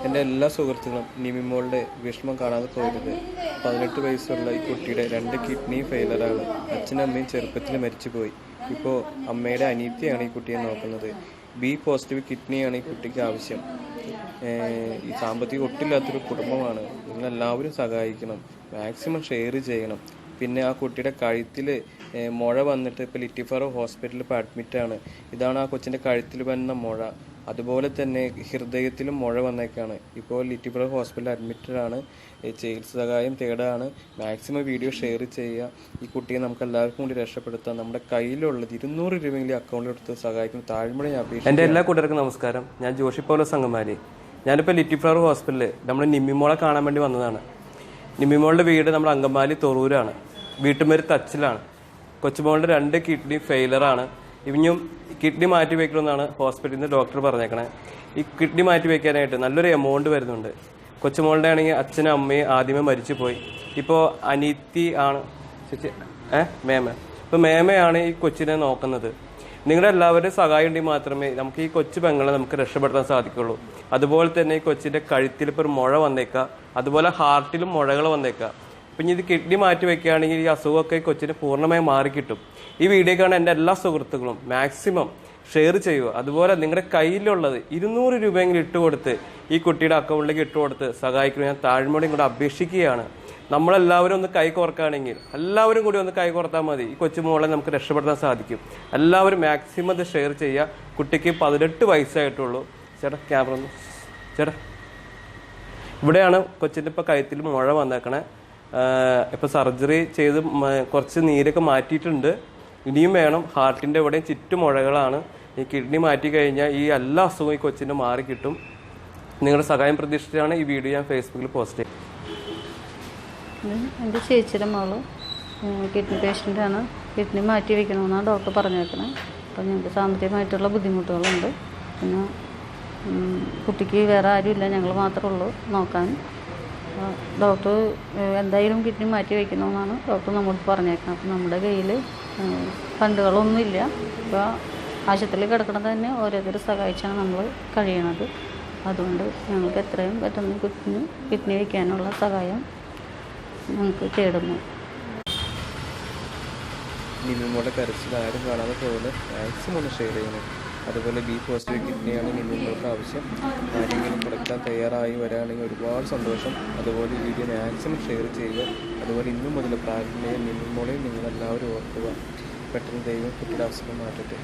എൻ്റെ എല്ലാ സുഹൃത്തുക്കളും നിമിമോളുടെ വിഷമം കാണാതെ പോകരുത്. 18 വയസ്സുള്ള ഈ കുട്ടിയുടെ 2 കിഡ്നി ഫെയിലറാണ്. അച്ഛനും അമ്മയും ചെറുപ്പത്തിൽ മരിച്ചുപോയി. ഇപ്പോൾ അമ്മയുടെ അനിയത്തിയാണ് ഈ കുട്ടിയെ നോക്കുന്നത്. ബി പോസിറ്റീവ് കിഡ്നിയാണ് ഈ കുട്ടിക്ക് ആവശ്യം. ഈ സാമ്പത്തിക ഒട്ടില്ലാത്തൊരു കുടുംബമാണ്. നിങ്ങളെല്ലാവരും സഹായിക്കണം, മാക്സിമം ഷെയർ ചെയ്യണം. പിന്നെ ആ കുട്ടിയുടെ കഴുത്തിൽ മുഴ വന്നിട്ട് ഇപ്പോൾ ലിറ്റിഫറോ ഹോസ്പിറ്റലിൽ ഇപ്പോൾ അഡ്മിറ്റാണ്. ഇതാണ് ആ കൊച്ചിൻ്റെ കഴുത്തിൽ വന്ന മുഴ. അതുപോലെ തന്നെ ഹൃദയത്തിലും മുഴ വന്നേക്കാണ്. ഇപ്പോൾ ലിറ്റിഫറോ ഹോസ്പിറ്റലിൽ അഡ്മിറ്റഡാണ്. ചികിത്സ സഹായം തേടാണ്. മാക്സിമം വീഡിയോ ഷെയർ ചെയ്യുക. ഈ കുട്ടിയെ നമുക്ക് എല്ലാവർക്കും കൂടി രക്ഷപ്പെടുത്താം. നമ്മുടെ കയ്യിലുള്ളത് 200 രൂപയെങ്കിലും അക്കൗണ്ടിലെടുത്ത് സഹായിക്കും. താഴ്മഴ ഞാൻ അപേക്ഷിക്കുന്നു. എൻ്റെ എല്ലാ കൂട്ടർക്കും നമസ്കാരം. ഞാൻ ജോഷി പൗലോസ് അങ്കമാലി. ഞാനിപ്പോൾ ലിറ്റിഫ്ലവർ ഹോസ്പിറ്റലിൽ നമ്മുടെ നിമ്മിമോളെ കാണാൻ വേണ്ടി വന്നതാണ്. നിമ്മിമോളുടെ വീട് നമ്മുടെ അങ്കമാലി തൊറൂരാണ്. വീട്ടുമേര് തച്ചിലാണ്. കൊച്ചുമോളുടെ 2 കിഡ്നി ഫെയിലറാണ്. ഇനിയും കിഡ്നി മാറ്റി വയ്ക്കണമെന്നാണ് ഹോസ്പിറ്റലിൽ നിന്ന് ഡോക്ടർ പറഞ്ഞേക്കണേ. ഈ കിഡ്നി മാറ്റി വയ്ക്കാനായിട്ട് നല്ലൊരു എമൗണ്ട് വരുന്നുണ്ട്. കൊച്ചുമോളുടെ ആണെങ്കിൽ അച്ഛനും അമ്മയും ആദ്യമേ മരിച്ചു പോയി. ഇപ്പോൾ അനിയത്തി ആണ് മേമ. ഇപ്പോൾ മേമയാണ് ഈ കൊച്ചിനെ നോക്കുന്നത്. നിങ്ങളുടെ എല്ലാവരുടെയും സഹായം ഉണ്ടെങ്കിൽ മാത്രമേ നമുക്ക് ഈ കൊച്ചു പെങ്ങളെ നമുക്ക് രക്ഷപ്പെടുത്താൻ സാധിക്കുള്ളൂ. അതുപോലെ തന്നെ ഈ കൊച്ചിൻ്റെ കഴുത്തിൽ ഇപ്പോൾ ഒരു മുഴ വന്നേക്കാം. അതുപോലെ ഹാർട്ടിലും മുഴകൾ വന്നേക്കാം. അപ്പം ഇത് കിഡ്നി മാറ്റി വയ്ക്കുകയാണെങ്കിൽ ഈ അസുഖമൊക്കെ കൊച്ചിന് പൂർണ്ണമായി മാറിക്കിട്ടും. ഈ വീഡിയോ കാണാൻ എൻ്റെ എല്ലാ സുഹൃത്തുക്കളും മാക്സിമം ഷെയർ ചെയ്യുക. അതുപോലെ നിങ്ങളുടെ കയ്യിലുള്ളത് 200 രൂപയെങ്കിലും ഇട്ടുകൊടുത്ത് ഈ കുട്ടിയുടെ അക്കൗണ്ടിലേക്ക് ഇട്ടുകൊടുത്ത് സഹായിക്കണം. ഞാൻ താഴ്മയോടെ കൂടെ അപേക്ഷിക്കുകയാണ്. നമ്മളെല്ലാവരും ഒന്ന് കൈ കോർക്കുകയാണെങ്കിൽ എല്ലാവരും കൂടി ഒന്ന് കൈ കോർത്താൽ മതി. ഈ കൊച്ചുമോളെ നമുക്ക് രക്ഷപ്പെടുത്താൻ സാധിക്കും. എല്ലാവരും മാക്സിമം ഇത് ഷെയർ ചെയ്യുക. കുട്ടിക്ക് 18 വയസ്സായിട്ടുള്ളൂ. ചേട്ടാ ക്യാമറ ഒന്ന് ചേട്ടാ. ഇവിടെയാണ് കൊച്ചിൻ്റെ ഇപ്പോൾ കഴുത്തിൽ മുഴ വന്നേക്കണേ. ഇപ്പോൾ സർജറി ചെയ്ത് കുറച്ച് നീരൊക്കെ മാറ്റിയിട്ടുണ്ട്. ഇനിയും വേണം. ഹാർട്ടിൻ്റെ ഇവിടെയും ചുറ്റുമുഴകളാണ്. ഈ കിഡ്നി മാറ്റി കഴിഞ്ഞാൽ ഈ എല്ലാ അസുഖവും ഈ കൊച്ചിന് മാറി കിട്ടും. നിങ്ങളുടെ സഹായം പ്രതീക്ഷിച്ചാണ് ഈ വീഡിയോ ഞാൻ ഫേസ്ബുക്കിൽ പോസ്റ്റ് ചെയ്തത്. എൻ്റെ ചേച്ചിയുടെ മകള് കിഡ്നി പേഷ്യൻ്റാണ്. കിഡ്നി മാറ്റി വയ്ക്കണമെന്നാണ് ഡോക്ടർ പറഞ്ഞേക്കണേ. അപ്പോൾ ഞങ്ങൾക്ക് സാമ്പത്തികമായിട്ടുള്ള ബുദ്ധിമുട്ടുകളുണ്ട്. പിന്നെ കുട്ടിക്ക് വേറെ ആരുമില്ല, ഞങ്ങൾ മാത്രമേ ഉള്ളൂ നോക്കാൻ. ഡോക്ടർ എന്തായാലും കിഡ്നി മാറ്റി വയ്ക്കണമെന്നാണ് ഡോക്ടർ നമ്മോട് പറഞ്ഞേക്കുന്നത്. അപ്പം നമ്മുടെ കയ്യിൽ ഫണ്ടുകളൊന്നുമില്ല. ഇപ്പോൾ ആശുപത്രിയിൽ കിടക്കണത് തന്നെ ഓരോരുത്തർ സഹായിച്ചാണ് നമ്മൾ കഴിയണത്. അതുകൊണ്ട് ഞങ്ങൾക്ക് എത്രയും പെട്ടെന്ന് കിഡ്നി വയ്ക്കാനുള്ള സഹായം ഞങ്ങൾക്ക് തേടുന്നു. നിമ്മിമോളുടെ കരച്ചിൽ ആരും കാണാതെ പോലെ മാക്സിമം ഒന്ന് ഷെയർ ചെയ്യണം. അതുപോലെ ബി പോസിറ്റീവ് കിഡ്നിയാണ് നിമ്മിമോൾക്ക് ആവശ്യം. ആരെങ്കിലും കൊടുക്കാൻ തയ്യാറായി വരികയാണെങ്കിൽ ഒരുപാട് സന്തോഷം. അതുപോലെ ഈ വീഡിയോ മാക്സിമം ഷെയർ ചെയ്യുക. അതുപോലെ ഇന്നും മുതൽ പ്രാർത്ഥനയും നിമ്മിമോളെയും നിങ്ങളെല്ലാവരും ഓർക്കുക. പെട്ടെന്ന് ദൈവം കുട്ടിയുടെ അവസരം മാറ്റട്ടെ.